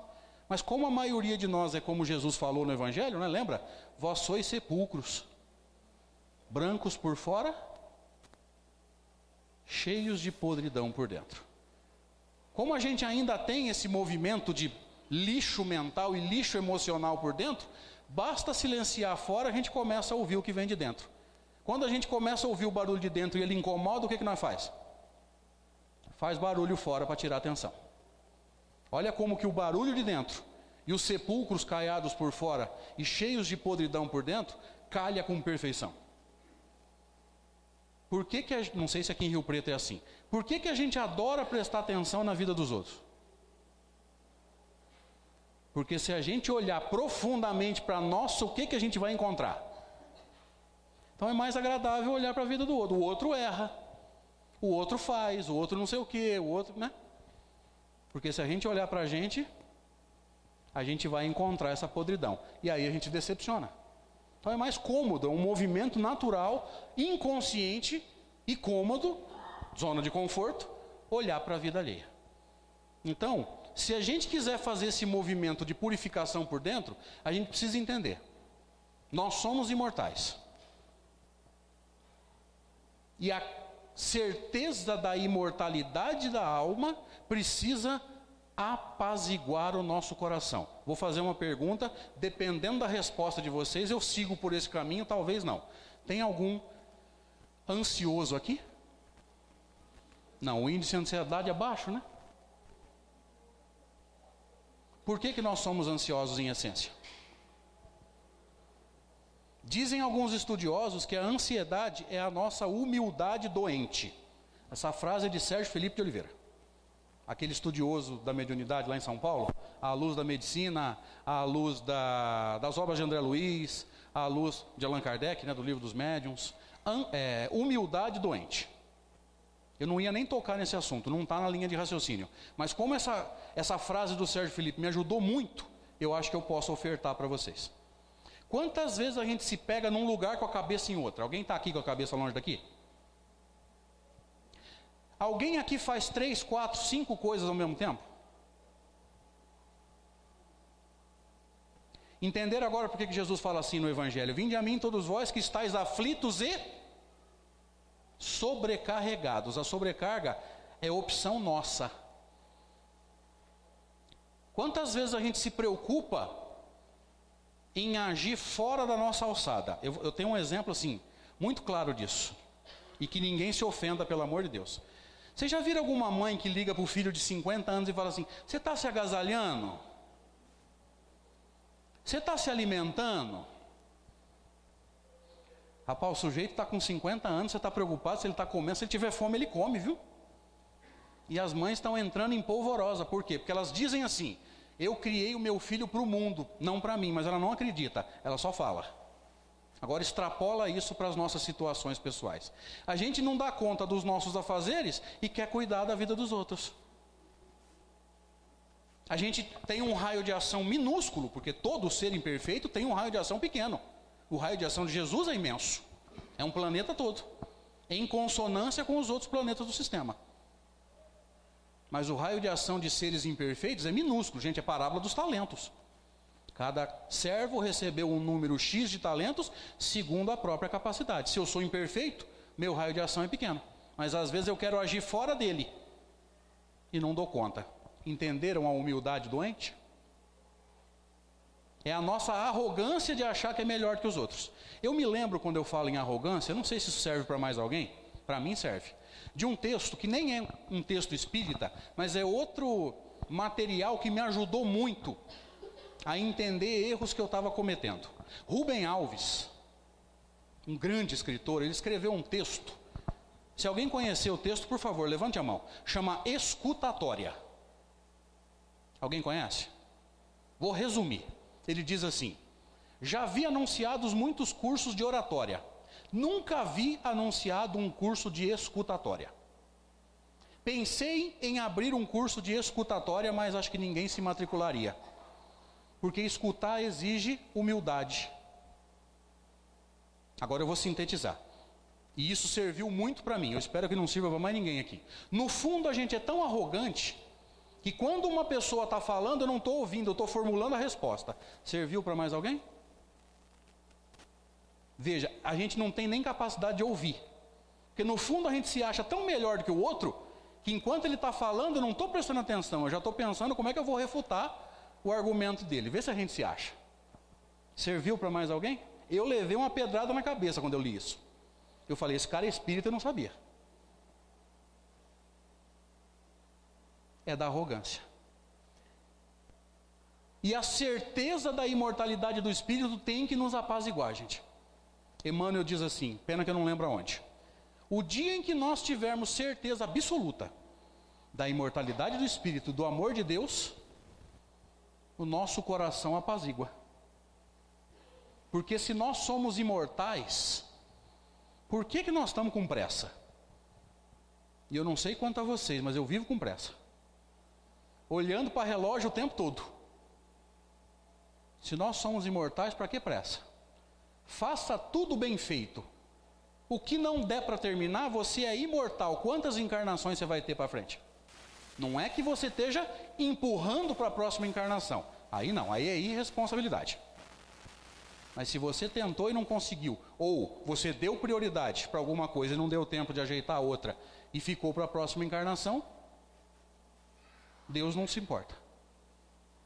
Mas como a maioria de nós é como Jesus falou no Evangelho, né? Lembra? Vós sois sepulcros. brancos por fora, cheios de podridão por dentro. Como a gente ainda tem esse movimento de lixo mental e lixo emocional por dentro, basta silenciar fora, a gente começa a ouvir o que vem de dentro. Quando a gente começa a ouvir o barulho de dentro e ele incomoda, o que nós faz? Faz barulho fora para tirar a atenção. Olha como que o barulho de dentro e os sepulcros caiados por fora e cheios de podridão por dentro, calha com perfeição. Por que não sei se aqui em Rio Preto é assim, por que a gente adora prestar atenção na vida dos outros? Porque se a gente olhar profundamente para nós, o que a gente vai encontrar? Então é mais agradável olhar para a vida do outro. O outro erra, o outro faz, o outro não sei o que, o outro, né? Porque se a gente olhar para a gente vai encontrar essa podridão. E aí a gente decepciona. Então é mais cômodo, é um movimento natural, inconsciente e cômodo, zona de conforto, olhar para a vida alheia. Então, se a gente quiser fazer esse movimento de purificação por dentro, a gente precisa entender. Nós somos imortais. E a certeza da imortalidade da alma precisa apaziguar o nosso coração. Vou fazer uma pergunta, dependendo da resposta de vocês, eu sigo por esse caminho, talvez não. Tem algum ansioso aqui? Não, o índice de ansiedade é baixo, né? Por que nós somos ansiosos em essência? Dizem alguns estudiosos que a ansiedade é a nossa humildade doente. Essa frase é de Sérgio Felipe de Oliveira, aquele estudioso da mediunidade lá em São Paulo, à luz da medicina, à luz das obras de André Luiz, à luz de Allan Kardec, né, do livro dos médiuns. Humildade doente. Eu não ia nem tocar nesse assunto, não está na linha de raciocínio. Mas como essa frase do Sérgio Felipe me ajudou muito, eu acho que eu posso ofertar para vocês. Quantas vezes a gente se pega num lugar com a cabeça em outra? Alguém está aqui com a cabeça longe daqui? Alguém aqui faz 3, 4, 5 coisas ao mesmo tempo? Entenderam agora por que Jesus fala assim no Evangelho? Vinde a mim todos vós que estáis aflitos e sobrecarregados. A sobrecarga é opção nossa. Quantas vezes a gente se preocupa em agir fora da nossa alçada? Eu tenho um exemplo assim, muito claro disso. E que ninguém se ofenda, pelo amor de Deus. Vocês já viram alguma mãe que liga para o filho de 50 anos e fala assim: você está se agasalhando? Você está se alimentando? Rapaz, o sujeito está com 50 anos, você está preocupado se ele está comendo. Se ele tiver fome, ele come, viu? E as mães estão entrando em polvorosa. Por quê? Porque elas dizem assim: eu criei o meu filho para o mundo, não para mim. Mas ela não acredita, ela só fala. Agora extrapola isso para as nossas situações pessoais. A gente não dá conta dos nossos afazeres e quer cuidar da vida dos outros. A gente tem um raio de ação minúsculo, porque todo ser imperfeito tem um raio de ação pequeno. O raio de ação de Jesus é imenso. É um planeta todo, em consonância com os outros planetas do sistema. Mas o raio de ação de seres imperfeitos é minúsculo. Gente, é a parábola dos talentos. Cada servo recebeu um número X de talentos segundo a própria capacidade. Se eu sou imperfeito, meu raio de ação é pequeno. Mas às vezes eu quero agir fora dele e não dou conta. Entenderam a humildade doente? É a nossa arrogância de achar que é melhor que os outros. Eu me lembro, quando eu falo em arrogância, eu não sei se isso serve para mais alguém, para mim serve, de um texto que nem é um texto espírita, mas é outro material que me ajudou muito a entender erros que eu estava cometendo. Rubem Alves, um grande escritor, ele escreveu um texto. Se alguém conhecer o texto, por favor, levante a mão. Chama Escutatória. Alguém conhece? Vou resumir. Ele diz assim: já vi anunciados muitos cursos de oratória. Nunca vi anunciado um curso de escutatória. Pensei em abrir um curso de escutatória, mas acho que ninguém se matricularia. Porque escutar exige humildade. Agora eu vou sintetizar. E isso serviu muito para mim. Eu espero que não sirva para mais ninguém aqui. No fundo, a gente é tão arrogante que quando uma pessoa está falando, eu não estou ouvindo, eu estou formulando a resposta. Serviu para mais alguém? Veja, a gente não tem nem capacidade de ouvir. Porque no fundo a gente se acha tão melhor do que o outro, que enquanto ele está falando eu não estou prestando atenção, eu já estou pensando como é que eu vou refutar o argumento dele. Vê se a gente se acha. Serviu para mais alguém? Eu levei uma pedrada na cabeça quando eu li isso. Eu falei, esse cara é espírita, eu não sabia. É da arrogância. E a certeza da imortalidade do espírito tem que nos apaziguar, gente. Emmanuel diz assim, pena que eu não lembro aonde. O dia em que nós tivermos certeza absoluta da imortalidade do espírito, do amor de Deus, o nosso coração apazigua. Porque se nós somos imortais, por que nós estamos com pressa? E eu não sei quanto a vocês, mas eu vivo com pressa. Olhando para o relógio o tempo todo. Se nós somos imortais, para que pressa? Faça tudo bem feito. O que não der para terminar, você é imortal. Quantas encarnações você vai ter para frente? Não é que você esteja empurrando para a próxima encarnação. Aí não, aí é irresponsabilidade. Mas se você tentou e não conseguiu, ou você deu prioridade para alguma coisa e não deu tempo de ajeitar a outra, e ficou para a próxima encarnação, Deus não se importa.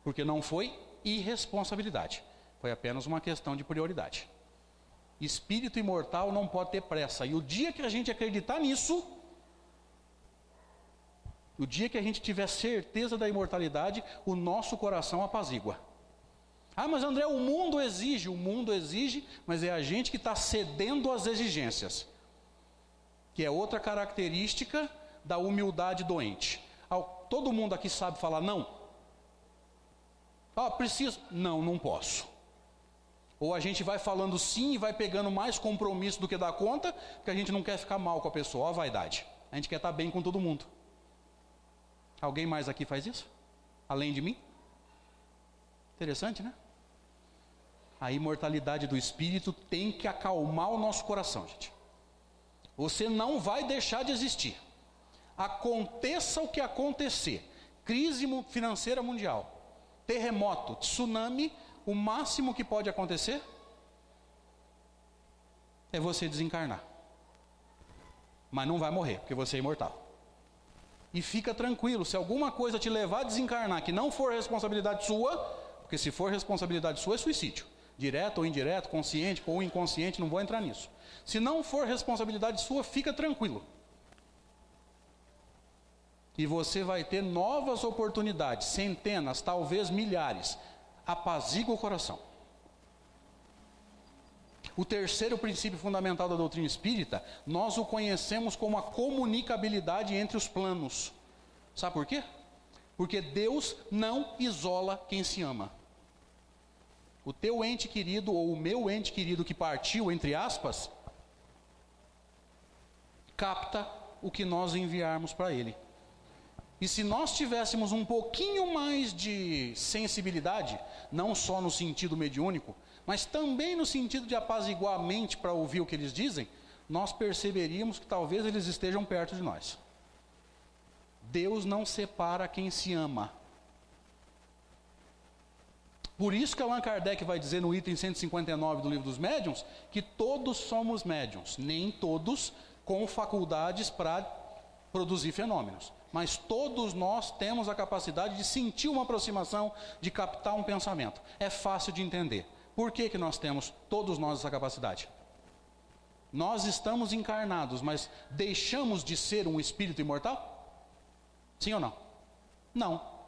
Porque não foi irresponsabilidade. Foi apenas uma questão de prioridade. Espírito imortal não pode ter pressa. E o dia que a gente acreditar nisso, o dia que a gente tiver certeza da imortalidade, o nosso coração apazigua. Ah, mas André, o mundo exige, mas é a gente que está cedendo às exigências. Que é outra característica da humildade doente. Todo mundo aqui sabe falar não? Ah, preciso. Não, não posso. Ou a gente vai falando sim e vai pegando mais compromisso do que dá conta, porque a gente não quer ficar mal com a pessoa, ó a vaidade. A gente quer estar bem com todo mundo. Alguém mais aqui faz isso? Além de mim? Interessante, né? A imortalidade do espírito tem que acalmar o nosso coração, gente. Você não vai deixar de existir. Aconteça o que acontecer. Crise financeira mundial. Terremoto, tsunami, o máximo que pode acontecer é você desencarnar. Mas não vai morrer, porque você é imortal. E fica tranquilo, se alguma coisa te levar a desencarnar, que não for responsabilidade sua, porque se for responsabilidade sua é suicídio. Direto ou indireto, consciente ou inconsciente, não vou entrar nisso. Se não for responsabilidade sua, fica tranquilo. E você vai ter novas oportunidades, centenas, talvez milhares. Apazigua o coração. O terceiro princípio fundamental da doutrina espírita, nós o conhecemos como a comunicabilidade entre os planos. Sabe por quê? Porque Deus não isola quem se ama. O teu ente querido ou o meu ente querido que partiu, entre aspas, capta o que nós enviarmos para ele. E se nós tivéssemos um pouquinho mais de sensibilidade, não só no sentido mediúnico, mas também no sentido de apaziguar a mente para ouvir o que eles dizem, nós perceberíamos que talvez eles estejam perto de nós. Deus não separa quem se ama. Por isso que Allan Kardec vai dizer no item 159 do Livro dos Médiuns, que todos somos médiuns, nem todos com faculdades para produzir fenômenos. Mas todos nós temos a capacidade de sentir uma aproximação, de captar um pensamento. É fácil de entender. Por que nós temos, todos nós, essa capacidade? Nós estamos encarnados, mas deixamos de ser um espírito imortal? Sim ou não? Não.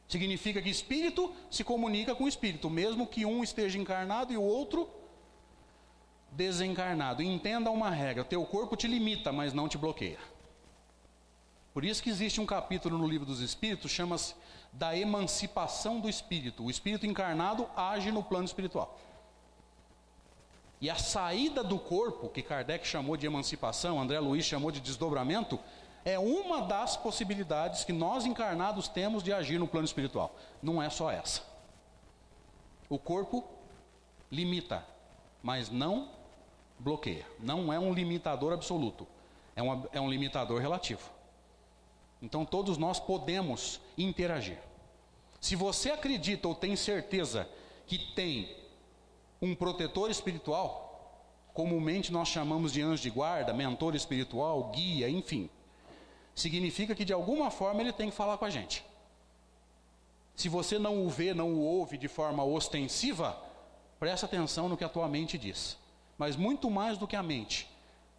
Significa que espírito se comunica com espírito, mesmo que um esteja encarnado e o outro desencarnado. Entenda uma regra, teu corpo te limita, mas não te bloqueia. Por isso que existe um capítulo no Livro dos Espíritos, chama-se da emancipação do espírito. O espírito encarnado age no plano espiritual. E a saída do corpo, que Kardec chamou de emancipação, André Luiz chamou de desdobramento, é uma das possibilidades que nós encarnados temos de agir no plano espiritual. Não é só essa. O corpo limita, mas não bloqueia. Não é um limitador absoluto, é um limitador relativo. Então todos nós podemos interagir. Se você acredita ou tem certeza que tem um protetor espiritual, comumente nós chamamos de anjo de guarda, mentor espiritual, guia, enfim, significa que de alguma forma ele tem que falar com a gente. Se você não o vê, não o ouve de forma ostensiva, presta atenção no que a tua mente diz. Mas muito mais do que a mente,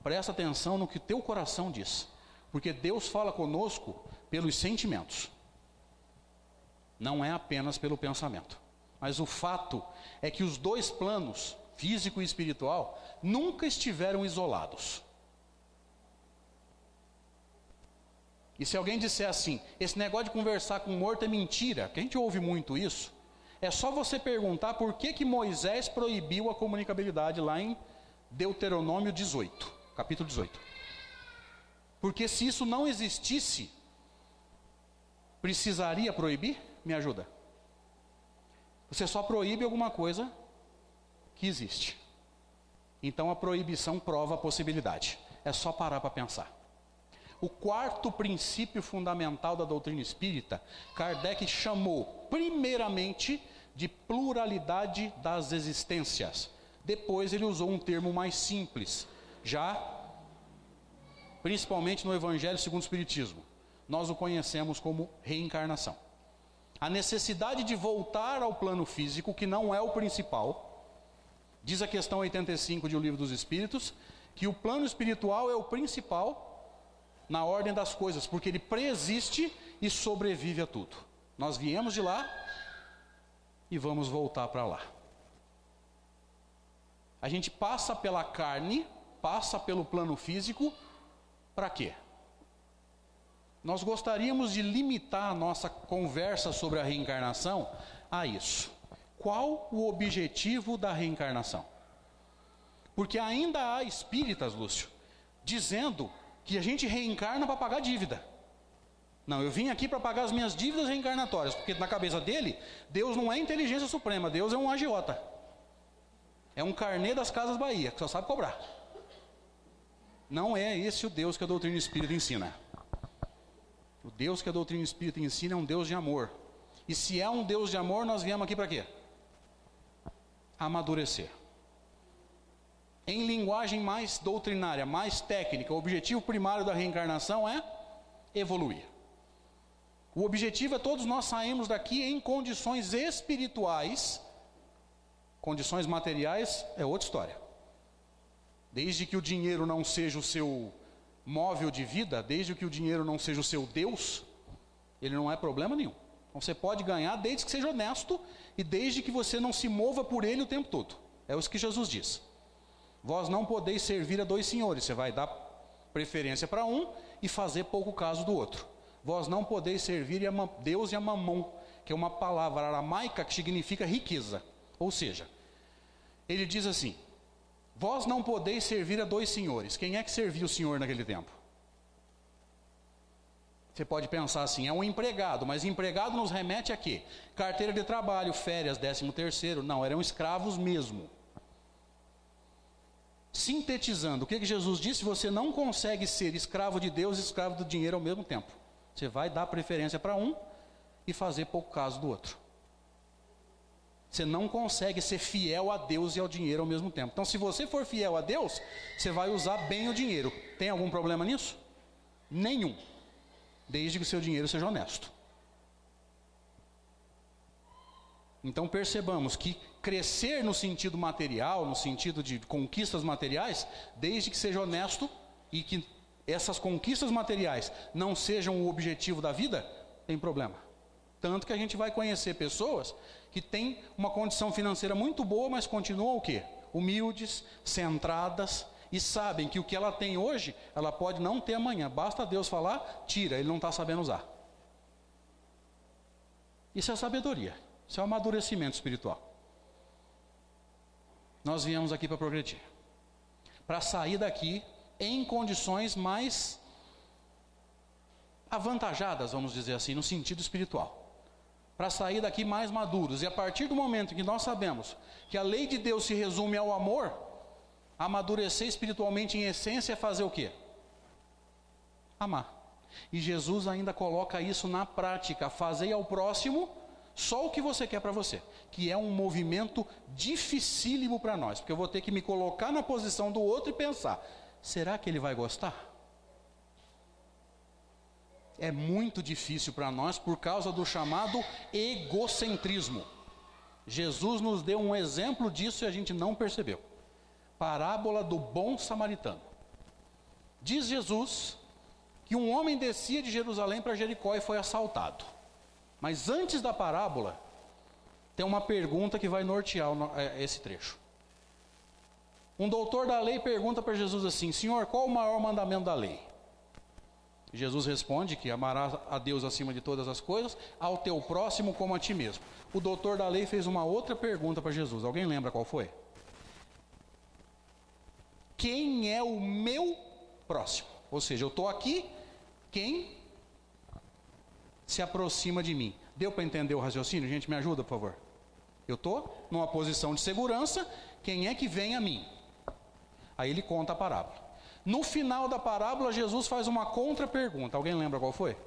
presta atenção no que o teu coração diz. Porque Deus fala conosco pelos sentimentos. Não é apenas pelo pensamento. Mas o fato é que os dois planos, físico e espiritual, nunca estiveram isolados. E se alguém disser assim, esse negócio de conversar com o morto é mentira, que a gente ouve muito isso, é só você perguntar por que Moisés proibiu a comunicabilidade lá em Deuteronômio 18, capítulo 18. Porque se isso não existisse, precisaria proibir? Me ajuda. Você só proíbe alguma coisa que existe. Então a proibição prova a possibilidade. É só parar para pensar. O quarto princípio fundamental da doutrina espírita, Kardec chamou primeiramente de pluralidade das existências. Depois ele usou um termo mais simples, já principalmente no Evangelho segundo o Espiritismo. Nós o conhecemos como reencarnação. A necessidade de voltar ao plano físico, que não é o principal. Diz a questão 85 de O Livro dos Espíritos, que o plano espiritual é o principal na ordem das coisas, porque ele preexiste e sobrevive a tudo. Nós viemos de lá e vamos voltar para lá. A gente passa pela carne, passa pelo plano físico, para quê? Nós gostaríamos de limitar a nossa conversa sobre a reencarnação a isso. Qual o objetivo da reencarnação? Porque ainda há espíritas, Lúcio, dizendo que a gente reencarna para pagar dívida. Não, eu vim aqui para pagar as minhas dívidas reencarnatórias, porque na cabeça dele, Deus não é inteligência suprema, Deus é um agiota. É um carnê das Casas Bahia, que só sabe cobrar. Não é esse o Deus que a doutrina espírita ensina. O Deus que a doutrina espírita ensina é um Deus de amor. E se é um Deus de amor, nós viemos aqui para quê? Amadurecer. Em linguagem mais doutrinária, mais técnica, o objetivo primário da reencarnação é evoluir. O objetivo é todos nós sairmos daqui em condições espirituais. Condições materiais é outra história. Desde que o dinheiro não seja o seu móvel de vida, desde que o dinheiro não seja o seu Deus, ele não é problema nenhum. Então você pode ganhar desde que seja honesto e desde que você não se mova por ele o tempo todo. É isso que Jesus diz. Vós não podeis servir a dois senhores. Você vai dar preferência para um e fazer pouco caso do outro. Vós não podeis servir a Deus e a Mamon, que é uma palavra aramaica que significa riqueza. Ou seja, ele diz assim, vós não podeis servir a dois senhores. Quem é que servia o senhor naquele tempo? Você pode pensar assim, é um empregado, mas empregado nos remete a quê? Carteira de trabalho, férias, 13º. Não, eram escravos mesmo. Sintetizando, o que Jesus disse? Você não consegue ser escravo de Deus e escravo do dinheiro ao mesmo tempo. Você vai dar preferência para um e fazer pouco caso do outro. Você não consegue ser fiel a Deus e ao dinheiro ao mesmo tempo. Então, se você for fiel a Deus, você vai usar bem o dinheiro. Tem algum problema nisso? Nenhum. Desde que o seu dinheiro seja honesto. Então percebamos que crescer no sentido material, no sentido de conquistas materiais, desde que seja honesto e que essas conquistas materiais não sejam o objetivo da vida, tem problema. Tanto que a gente vai conhecer pessoas que têm uma condição financeira muito boa, mas continuam o quê? Humildes, centradas e sabem que o que ela tem hoje, ela pode não ter amanhã. Basta Deus falar, tira, ele não está sabendo usar. Isso é sabedoria. Isso é um amadurecimento espiritual. Nós viemos aqui para progredir. Para sair daqui em condições mais avantajadas, vamos dizer assim, no sentido espiritual. Para sair daqui mais maduros. E a partir do momento em que nós sabemos que a lei de Deus se resume ao amor, amadurecer espiritualmente em essência é fazer o quê? Amar. E Jesus ainda coloca isso na prática. Fazei ao próximo só o que você quer para você, que é um movimento dificílimo para nós, porque eu vou ter que me colocar na posição do outro e pensar, será que ele vai gostar? É muito difícil para nós por causa do chamado egocentrismo. Jesus nos deu um exemplo disso e a gente não percebeu. Parábola do bom samaritano. Diz Jesus que um homem descia de Jerusalém para Jericó e foi assaltado. Mas antes da parábola, tem uma pergunta que vai nortear esse trecho. Um doutor da lei pergunta para Jesus assim: Senhor, qual o maior mandamento da lei? Jesus responde que amarás a Deus acima de todas as coisas, ao teu próximo como a ti mesmo. O doutor da lei fez uma outra pergunta para Jesus. Alguém lembra qual foi? Quem é o meu próximo? Ou seja, eu estou aqui, quem se aproxima de mim? Deu para entender o raciocínio? Gente, me ajuda, por favor. Eu estou numa posição de segurança, quem é que vem a mim? Aí ele conta a parábola. No final da parábola, Jesus faz uma contra-pergunta. Alguém lembra qual foi?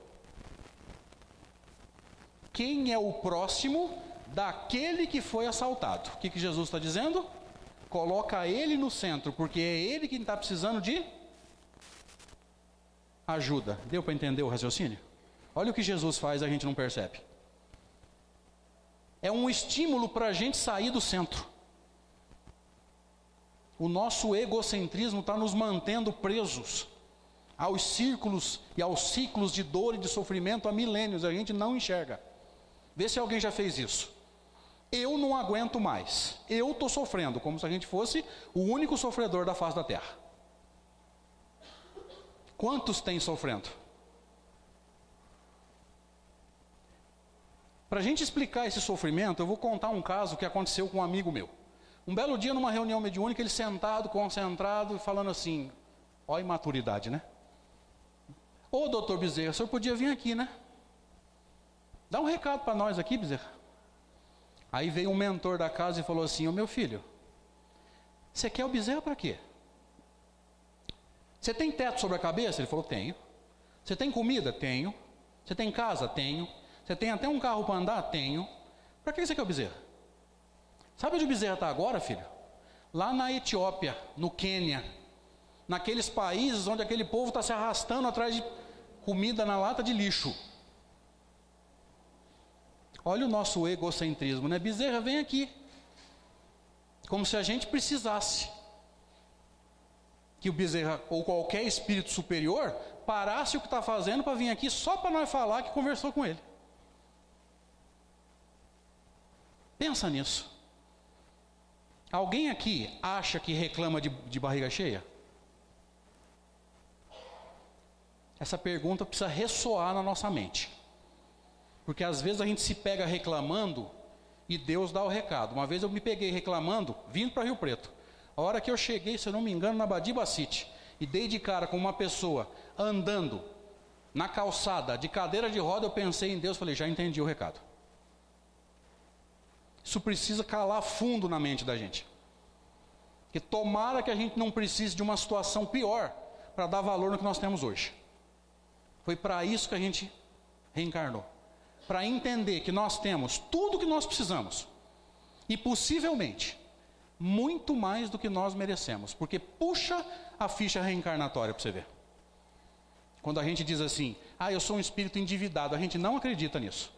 Quem é o próximo daquele que foi assaltado? O que Jesus está dizendo? Coloca ele no centro, porque é ele que está precisando de ajuda. Deu para entender o raciocínio? Olha o que Jesus faz, a gente não percebe. É um estímulo para a gente sair do centro. O nosso egocentrismo está nos mantendo presos aos círculos e aos ciclos de dor e de sofrimento há milênios. A gente não enxerga. Vê se alguém já fez isso. Eu não aguento mais. Eu estou sofrendo, como se a gente fosse o único sofredor da face da terra. Quantos têm sofrendo? Para a gente explicar esse sofrimento, eu vou contar um caso que aconteceu com um amigo meu. Um belo dia, numa reunião mediúnica, ele sentado, concentrado, falando assim, ó a imaturidade, né? Ô, doutor Bezerra, o senhor podia vir aqui, né? Dá um recado para nós aqui, Bezerra. Aí veio um mentor da casa e falou assim, ô meu filho, você quer o Bezerra para quê? Você tem teto sobre a cabeça? Ele falou, tenho. Você tem comida? Tenho. Você tem casa? Tenho. Você tem até um carro para andar? Tenho. Para que você quer o Bezerra? Sabe onde o Bezerra está agora, filho? Lá na Etiópia, no Quênia, naqueles países onde aquele povo está se arrastando atrás de comida na lata de lixo. Olha o nosso egocentrismo, né? Bezerra, vem aqui. Como se a gente precisasse que o Bezerra ou qualquer espírito superior parasse o que está fazendo para vir aqui só para nós falar que conversou com ele. Pensa nisso. Alguém aqui acha que reclama de barriga cheia? Essa pergunta precisa ressoar na nossa mente. Porque às vezes a gente se pega reclamando e Deus dá o recado. Uma vez eu me peguei reclamando, vindo para Rio Preto. A hora que eu cheguei, se eu não me engano, na Badiba City, e dei de cara com uma pessoa andando na calçada, de cadeira de roda, eu pensei em Deus, falei, já entendi o recado. Isso precisa calar fundo na mente da gente. Que tomara que a gente não precise de uma situação pior para dar valor no que nós temos hoje. Foi para isso que a gente reencarnou. Para entender que nós temos tudo o que nós precisamos. E possivelmente, muito mais do que nós merecemos. Porque puxa a ficha reencarnatória para você ver. Quando a gente diz assim, eu sou um espírito endividado, a gente não acredita nisso.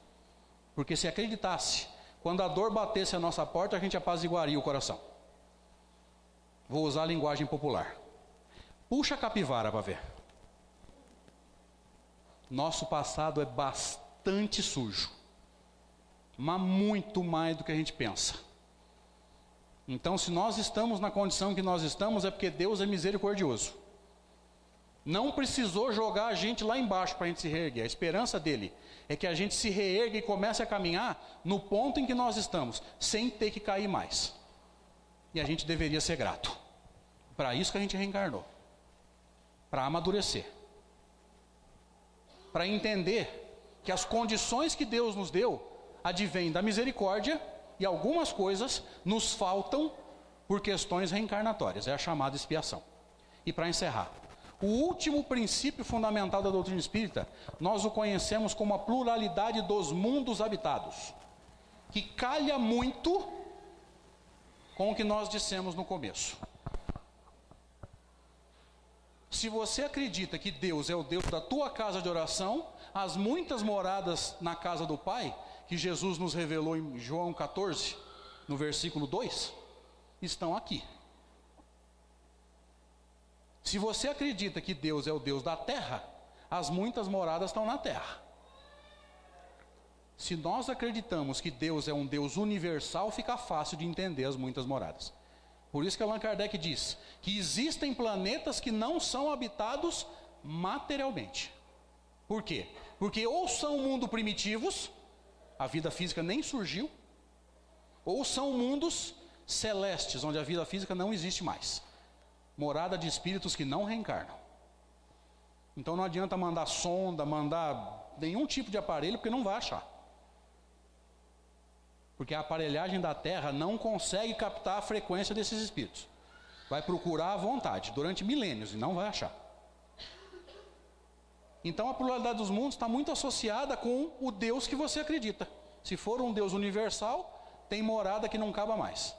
Porque se acreditasse, quando a dor batesse a nossa porta, a gente apaziguaria o coração. Vou usar a linguagem popular. Puxa a capivara para ver. Nosso passado é bastante sujo. Mas muito mais do que a gente pensa. Então, se nós estamos na condição que nós estamos, é porque Deus é misericordioso. Não precisou jogar a gente lá embaixo para a gente se reerguer. A esperança dele é que a gente se reergue e comece a caminhar no ponto em que nós estamos, sem ter que cair mais. E a gente deveria ser grato. Para isso que a gente reencarnou. Para amadurecer. Para entender que as condições que Deus nos deu advêm da misericórdia e algumas coisas nos faltam por questões reencarnatórias. É a chamada expiação. E para encerrar, o último princípio fundamental da doutrina espírita, nós o conhecemos como a pluralidade dos mundos habitados. que calha muito com o que nós dissemos no começo. Se você acredita que Deus é o Deus da tua casa de oração, as muitas moradas na casa do Pai, que Jesus nos revelou em João 14, no versículo 2, estão aqui. Se você acredita que Deus é o Deus da terra, as muitas moradas estão na terra. Se nós acreditamos que Deus é um Deus universal, fica fácil de entender as muitas moradas. Por isso que Allan Kardec diz que existem planetas que não são habitados materialmente. Por quê? Porque ou são mundos primitivos, a vida física nem surgiu, ou são mundos celestes, onde a vida física não existe mais. Morada de espíritos que não reencarnam. Então não adianta mandar sonda, mandar nenhum tipo de aparelho, porque não vai achar. Porque a aparelhagem da Terra não consegue captar a frequência desses espíritos. Vai procurar à vontade, durante milênios, e não vai achar. Então a pluralidade dos mundos está muito associada com o Deus que você acredita. Se for um Deus universal, tem morada que não acaba mais.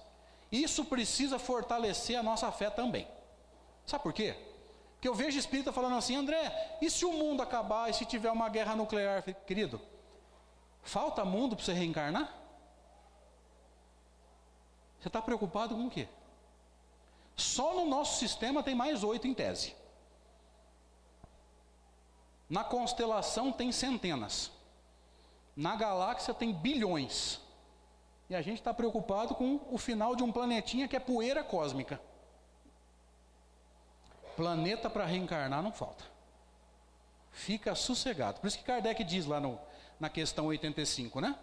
Isso precisa fortalecer a nossa fé também. Sabe por quê? Porque eu vejo espírita falando assim: André, e se o mundo acabar, e se tiver uma guerra nuclear? Querido, falta mundo para você reencarnar? Você está preocupado com o quê? Só no nosso sistema tem mais 8 em tese. Na constelação tem centenas. Na galáxia tem bilhões. E a gente está preocupado com o final de um planetinha que é poeira cósmica. Planeta para reencarnar não falta. Fica sossegado. Por isso que Kardec diz lá na questão 85, né?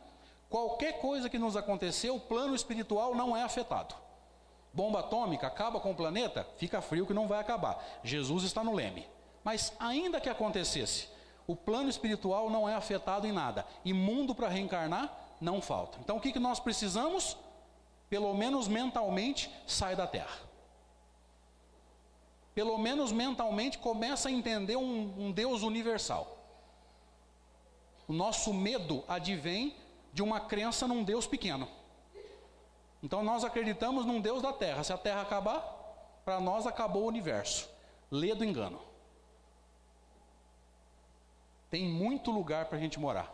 Qualquer coisa que nos acontecer, o plano espiritual não é afetado. Bomba atômica acaba com o planeta, fica frio que não vai acabar. Jesus está no leme. Mas ainda que acontecesse, o plano espiritual não é afetado em nada. E mundo para reencarnar não falta. Então o que nós precisamos? Pelo menos mentalmente, sai da Terra. Pelo menos mentalmente começa a entender um Deus universal. O nosso medo advém de uma crença num Deus pequeno. Então nós acreditamos num Deus da Terra. Se a Terra acabar, para nós acabou o universo. Lê do engano. Tem muito lugar para a gente morar.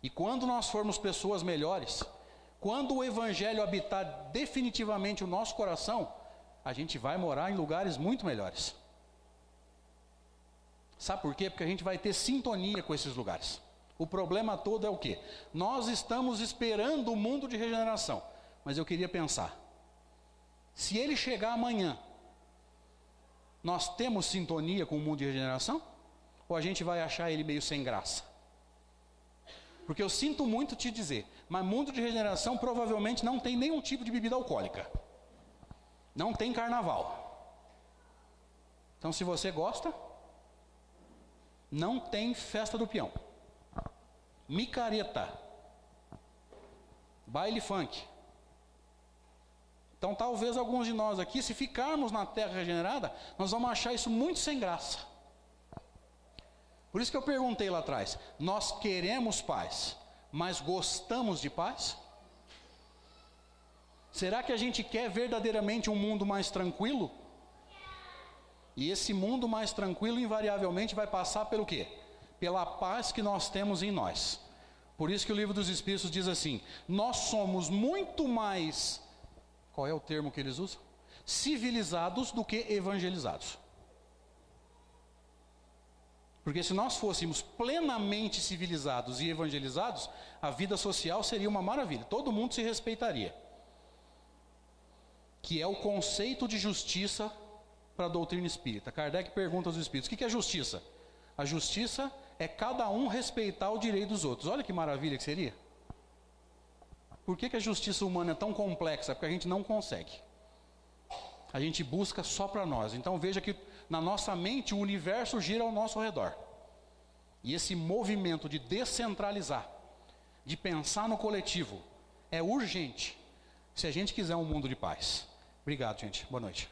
E quando nós formos pessoas melhores, quando o Evangelho habitar definitivamente o nosso coração, a gente vai morar em lugares muito melhores. Sabe por quê? Porque a gente vai ter sintonia com esses lugares. O problema todo é o quê? Nós estamos esperando o mundo de regeneração. Mas eu queria pensar, se ele chegar amanhã, nós temos sintonia com o mundo de regeneração? Ou a gente vai achar ele meio sem graça? Porque eu sinto muito te dizer, mas mundo de regeneração provavelmente não tem nenhum tipo de bebida alcoólica. Não tem carnaval. Então se você gosta, não tem festa do peão. Micareta, baile funk. Então talvez alguns de nós aqui, se ficarmos na terra regenerada, nós vamos achar isso muito sem graça. Por isso que eu perguntei lá atrás, nós queremos paz, mas gostamos de paz? Será que a gente quer verdadeiramente um mundo mais tranquilo? E esse mundo mais tranquilo invariavelmente vai passar pelo quê? Pela paz que nós temos em nós. Por isso que o Livro dos Espíritos diz assim: nós somos muito mais, qual é o termo que eles usam? Civilizados do que evangelizados. Porque se nós fôssemos plenamente civilizados e evangelizados, a vida social seria uma maravilha, todo mundo se respeitaria. Que é o conceito de justiça para a doutrina espírita. Kardec pergunta aos espíritos: o que é justiça? A justiça é cada um respeitar o direito dos outros. Olha que maravilha que seria. Por que a justiça humana é tão complexa? Porque a gente não consegue. A gente busca só para nós. Então veja que na nossa mente o universo gira ao nosso redor. E esse movimento de descentralizar, de pensar no coletivo, é urgente se a gente quiser um mundo de paz. Obrigado, gente. Boa noite.